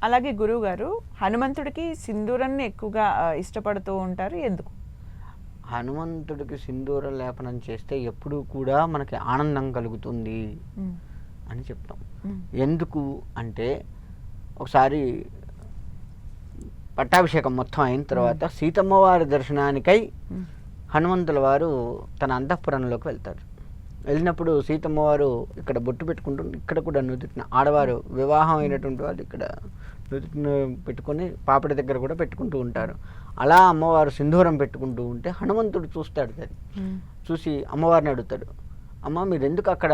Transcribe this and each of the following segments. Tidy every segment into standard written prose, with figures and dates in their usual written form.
అలాగే గురువుగారు హనుమంతుడికి సింధూరాన్ని ఎక్కువగా ఇష్టపడుతూ ఉంటారు, ఎందుకు? హనుమంతుడికి సింధూర లేపనం చేస్తే ఎప్పుడూ కూడా మనకి ఆనందం కలుగుతుంది అని చెప్తాం. ఎందుకు అంటే ఒకసారి పట్టాభిషేకం మొత్తం అయిన తర్వాత సీతమ్మ వారి దర్శనానికై హనుమంతుల వారు తన అంతఃపురంలోకి వెళ్తారు. వెళ్ళినప్పుడు సీతమ్మ వారు ఇక్కడ బొట్టు పెట్టుకుంటూ, ఇక్కడ కూడా నుదుటిన ఆడవారు వివాహం అయినటువంటి వాళ్ళు ఇక్కడ నుదుటిన పెట్టుకొని పాపడి దగ్గర కూడా పెట్టుకుంటూ ఉంటారు. అలా అమ్మవారు సింధూరం పెట్టుకుంటూ ఉంటే హనుమంతుడు చూస్తాడు. అది చూసి అమ్మవారిని అడుగుతాడు, అమ్మ మీరు ఎందుకు అక్కడ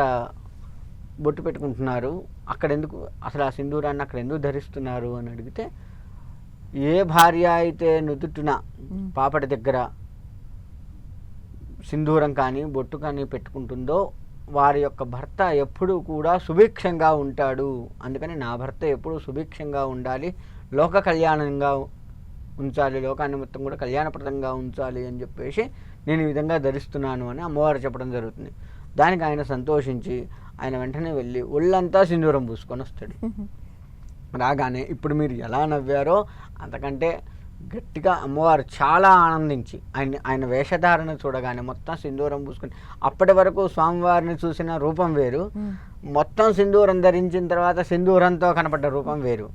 బొట్టు పెట్టుకుంటున్నారు, అక్కడ ఎందుకు అసలు ఆ సింధూరాన్ని అక్కడ ఎందుకు ధరిస్తున్నారు అని అడిగితే, ఏ భార్య అయితే నుదుటిన పాపడి దగ్గర సింధూరం కానీ బొట్టు కానీ పెట్టుకుంటుందో వారి యొక్క భర్త ఎప్పుడూ కూడా సుభిక్షంగా ఉంటాడు, అందుకని నా భర్త ఎప్పుడూ సుభిక్షంగా ఉండాలి, లోక కళ్యాణంగా ఉంచాలి, లోకాన్ని మొత్తం కూడా కళ్యాణప్రదంగా ఉంచాలి అని చెప్పేసి నేను ఈ విధంగా ధరిస్తున్నాను అని అమ్మవారు చెప్పడం జరుగుతుంది. దానికి ఆయన సంతోషించి ఆయన వెంటనే వెళ్ళి ఒళ్ళంతా సింధూరం పూసుకొని వస్తాడు. రాగానే ఇప్పుడు మీరు ఎలా నవ్వారో అంతకంటే గట్టిగా అమ్మవారు చాలా ఆనందించి ఆయన వేషధారణ చూడగానే మొత్తం సింధూరం పూసుకొని, అప్పటి వరకు స్వామివారిని చూసిన రూపం వేరు, మొత్తం సింధూరం ధరించిన తర్వాత సింధూరంతో కనపడ్డ రూపం వేరు.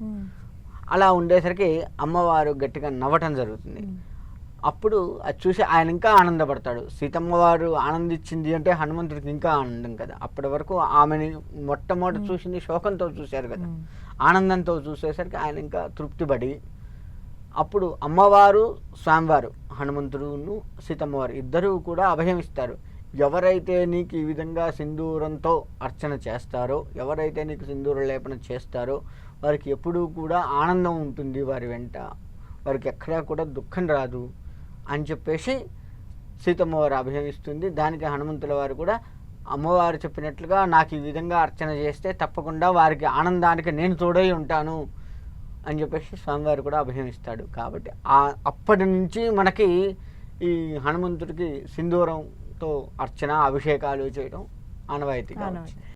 అలా ఉండేసరికి అమ్మవారు గట్టిగా నవ్వటం జరుగుతుంది. అప్పుడు అది చూసి ఆయన ఇంకా ఆనందపడతాడు. సీతమ్మ వారు ఆనందించింది అంటే హనుమంతుడికి ఇంకా ఆనందం కదా. అప్పటి వరకు ఆమెని మొట్టమొదటి చూసింది శోకంతో చూశారు కదా, ఆనందంతో చూసేసరికి ఆయన ఇంకా తృప్తిపడి అప్పుడు అమ్మవారు స్వామివారు హనుమంతుడును సీతమ్మవారు ఇద్దరూ కూడా అభయమిస్తారు. ఎవరైతే నీకు ఈ విధంగా సింధూరంతో అర్చన చేస్తారో, ఎవరైతే నీకు సింధూర లేపన చేస్తారో వారికి ఎప్పుడూ కూడా ఆనందం ఉంటుంది, వారి వెంట వారికి ఎక్కడా కూడా దుఃఖం రాదు అని చెప్పేసి సీతమ్మవారు అభయమిస్తుంది. దానికి హనుమంతుల వారు కూడా అమ్మవారు చెప్పినట్లుగా నాకు ఈ విధంగా అర్చన చేస్తే తప్పకుండా వారికి ఆనందానికి నేను తోడై ఉంటాను అని చెప్పేసి స్వామివారు కూడా అభయమిస్తాడు. కాబట్టి అప్పటి నుంచి మనకి ఈ హనుమంతుడికి సింధూరంతో అర్చన అభిషేకాలు చేయడం ఆనవాయితీగా వచ్చింది.